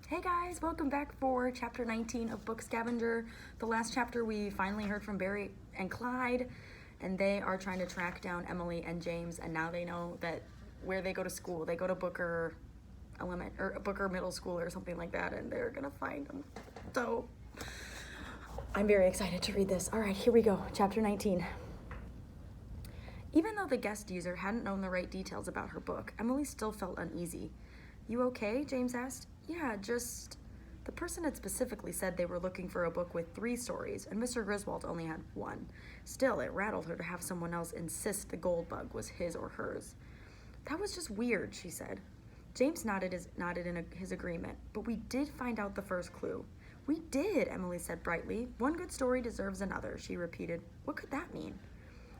Hey guys, welcome back for chapter 19 of Book Scavenger. The last chapter we finally heard from Barry and Clyde, and they are trying to track down Emily and James, and now they know that where they go to school. They go to Booker Middle School or something like that, and they're gonna find them. So I'm very excited to read this. All right, here we go, chapter 19. Even though the guest user hadn't known the right details about her book, Emily still felt uneasy. "You okay?" James asked. "Yeah, just..." The person had specifically said they were looking for a book with 3 stories, and Mr. Griswold only had 1. Still, it rattled her to have someone else insist the gold bug was his or hers. "That was just weird," she said. James nodded in his agreement. "But we did find out the first clue." "We did," Emily said brightly. "One good story deserves another," she repeated. "What could that mean?"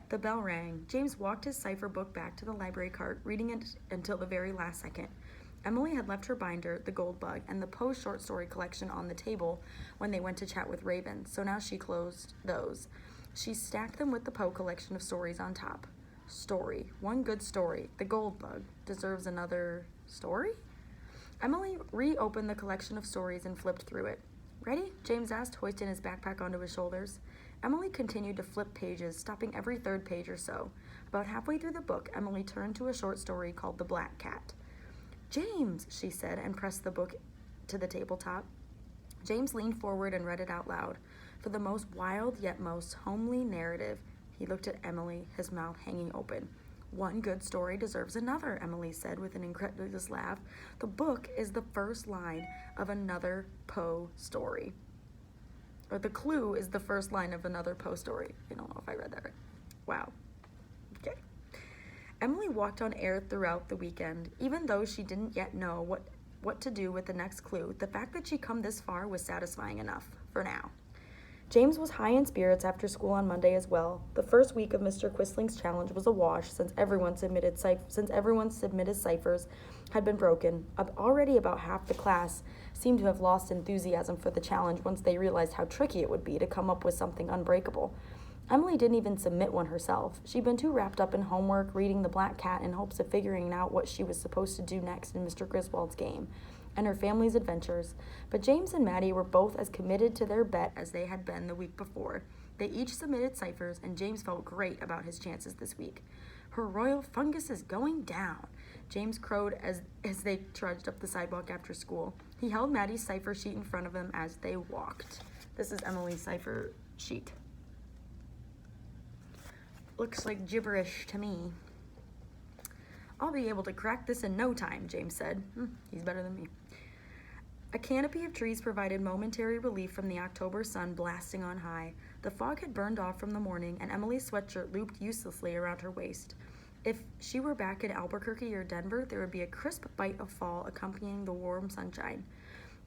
The bell rang. James walked his cipher book back to the library cart, reading it until the very last second. Emily had left her binder, The Gold Bug, and the Poe short story collection on the table when they went to chat with Raven, so now she closed those. She stacked them with the Poe collection of stories on top. Story. One good story. The Gold Bug. Deserves another story? Emily reopened the collection of stories and flipped through it. "Ready?" James asked, hoisting his backpack onto his shoulders. Emily continued to flip pages, stopping every 3rd page or so. About halfway through the book, Emily turned to a short story called The Black Cat. "James," she said, and pressed the book to the tabletop. James leaned forward and read it out loud. For the most wild yet most homely narrative, he looked at Emily, his mouth hanging open. "One good story deserves another," Emily said with an incredulous laugh. "The book is the first line of another Poe story." Or the clue is the first line of another Poe story. I don't know if I read that right. Wow. Okay. Emily walked on air throughout the weekend. Even though she didn't yet know what to do with the next clue, the fact that she'd come this far was satisfying enough, for now. James was high in spirits after school on Monday as well. The first week of Mr. Quisling's challenge was a wash since everyone's submitted ciphers had been broken. Already about half the class seemed to have lost enthusiasm for the challenge once they realized how tricky it would be to come up with something unbreakable. Emily didn't even submit one herself. She'd been too wrapped up in homework, reading The Black Cat in hopes of figuring out what she was supposed to do next in Mr. Griswold's game, and her family's adventures. But James and Maddie were both as committed to their bet as they had been the week before. They each submitted ciphers, and James felt great about his chances this week. "Her royal fungus is going down," James crowed as they trudged up the sidewalk after school. He held Maddie's cipher sheet in front of him as they walked. This is Emily's cipher sheet. "Looks like gibberish to me." "I'll be able to crack this in no time," James said. He's better than me. A canopy of trees provided momentary relief from the October sun blasting on high. The fog had burned off from the morning, and Emily's sweatshirt looped uselessly around her waist. If she were back in Albuquerque or Denver, there would be a crisp bite of fall accompanying the warm sunshine.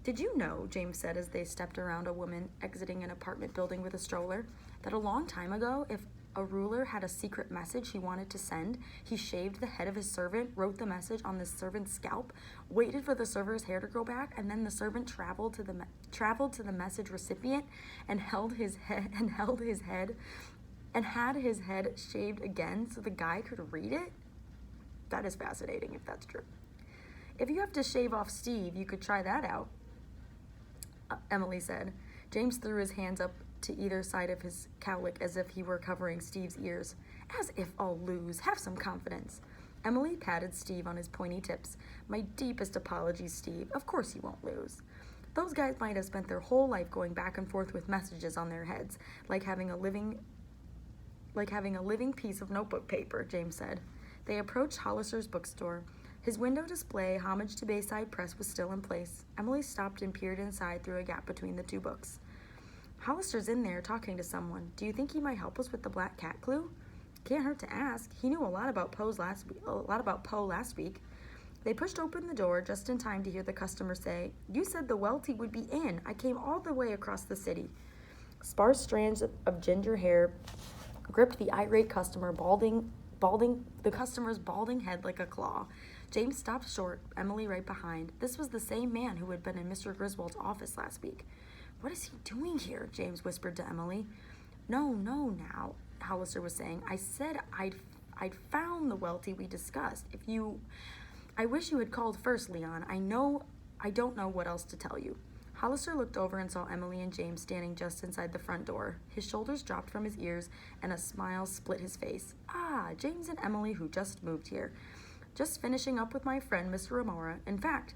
"Did you know," James said as they stepped around a woman exiting an apartment building with a stroller, "that a long time ago, if a ruler had a secret message he wanted to send, he shaved the head of his servant, wrote the message on the servant's scalp, waited for the server's hair to grow back, and then the servant traveled to the message recipient and had his head shaved again so the guy could read it?" That is fascinating if that's true. "If you have to shave off Steve, you could try that out," Emily said. James threw his hands up to either side of his cowlick as if he were covering Steve's ears. "As if I'll lose. Have some confidence." Emily patted Steve on his pointy tips. "My deepest apologies, Steve. Of course you won't lose." "Those guys might have spent their whole life going back and forth with messages on their heads, like having a living piece of notebook paper," James said. They approached Hollister's bookstore. His window display, homage to Bayside Press, was still in place. Emily stopped and peered inside through a gap between the 2 books. "Hollister's in there talking to someone. Do you think he might help us with the Black Cat clue?" "Can't hurt to ask. He knew a lot about Poe last week." They pushed open the door just in time to hear the customer say, "You said the Welty would be in. I came all the way across the city." Sparse strands of ginger hair gripped the irate customer's balding head like a claw. James stopped short, Emily right behind. This was the same man who had been in Mr. Griswold's office last week. "What is he doing here?" James whispered to Emily. No, now, Hollister was saying. "I said I'd found the Welty we discussed. I wish you had called first, Leon. I know I don't know what else to tell you. Hollister looked over and saw Emily and James standing just inside the front door. His shoulders dropped from his ears, and a smile split his face. Ah, James and Emily, who just moved here. Just finishing up with my friend, Mr. Remora. In fact,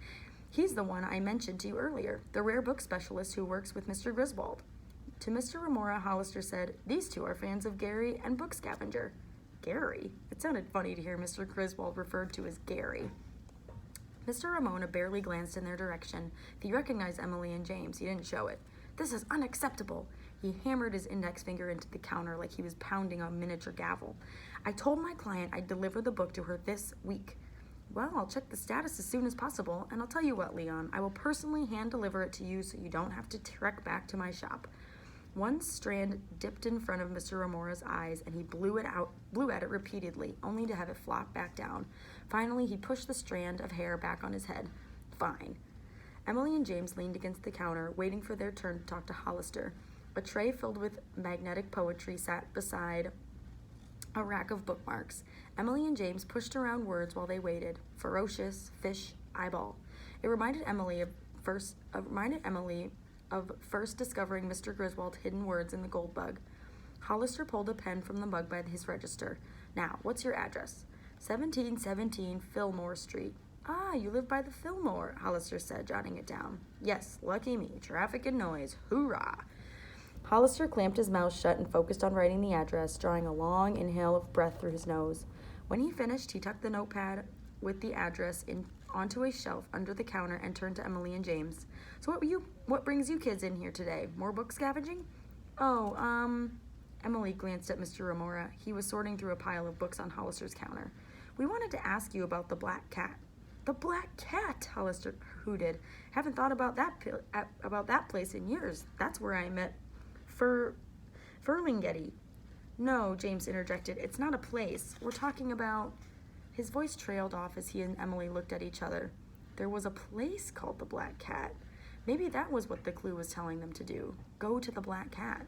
he's the one I mentioned to you earlier, the rare book specialist who works with Mr. Griswold. To Mr. Remora, Hollister said, these two are fans of Gary and Book Scavenger. Gary? It sounded funny to hear Mr. Griswold referred to as Gary. Mr. Ramona barely glanced in their direction. If he recognized Emily and James, he didn't show it. This is unacceptable. He hammered his index finger into the counter like he was pounding a miniature gavel. I told my client I'd deliver the book to her this week. Well, I'll check the status as soon as possible, and I'll tell you what, Leon, I will personally hand deliver it to you so you don't have to trek back to my shop. One strand dipped in front of Mr. Remora's eyes, and he blew at it repeatedly, only to have it flop back down. Finally, he pushed the strand of hair back on his head. Fine. Emily and James leaned against the counter, waiting for their turn to talk to Hollister. A tray filled with magnetic poetry sat beside a rack of bookmarks. Emily and James pushed around words while they waited. Ferocious, fish, eyeball. It reminded Emily of first discovering Mr. Griswold's hidden words in the gold bug. Hollister pulled a pen from the mug by his register. Now, what's your address? 1717 Fillmore Street. Ah, you live by the Fillmore, Hollister said, jotting it down. Yes, lucky me. Traffic and noise. Hoorah! Hollister clamped his mouth shut and focused on writing the address, drawing a long inhale of breath through his nose. When he finished, he tucked the notepad with the address onto a shelf under the counter and turned to Emily and James. So what brings you kids in here today? More book scavenging? Oh, Emily glanced at Mr. Remora. He was sorting through a pile of books on Hollister's counter. We wanted to ask you about the black cat. The black cat, Hollister hooted. Haven't thought about that place in years. That's where I met Furlinghetti. No, James interjected. It's not a place. We're talking about... His voice trailed off as he and Emily looked at each other. There was a place called the Black Cat. Maybe that was what the clue was telling them to do. Go to the Black Cat.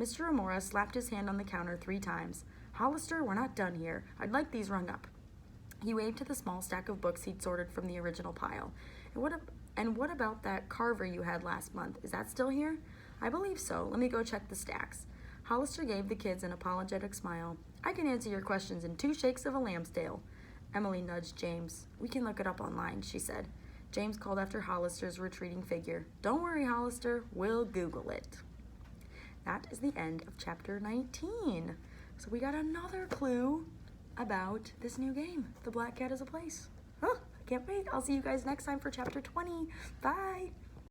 Mr. Remora slapped his hand on the counter 3 times. Hollister, we're not done here. I'd like these rung up. He waved to the small stack of books he'd sorted from the original pile. And what about that carver you had last month? Is that still here? I believe so. Let me go check the stacks. Hollister gave the kids an apologetic smile. I can answer your questions in 2 shakes of a lamb's tail. Emily nudged James. We can look it up online, she said. James called after Hollister's retreating figure. Don't worry, Hollister. We'll Google it. That is the end of chapter 19. So we got another clue about this new game. The Black Cat is a place. Huh, I can't wait. I'll see you guys next time for chapter 20. Bye.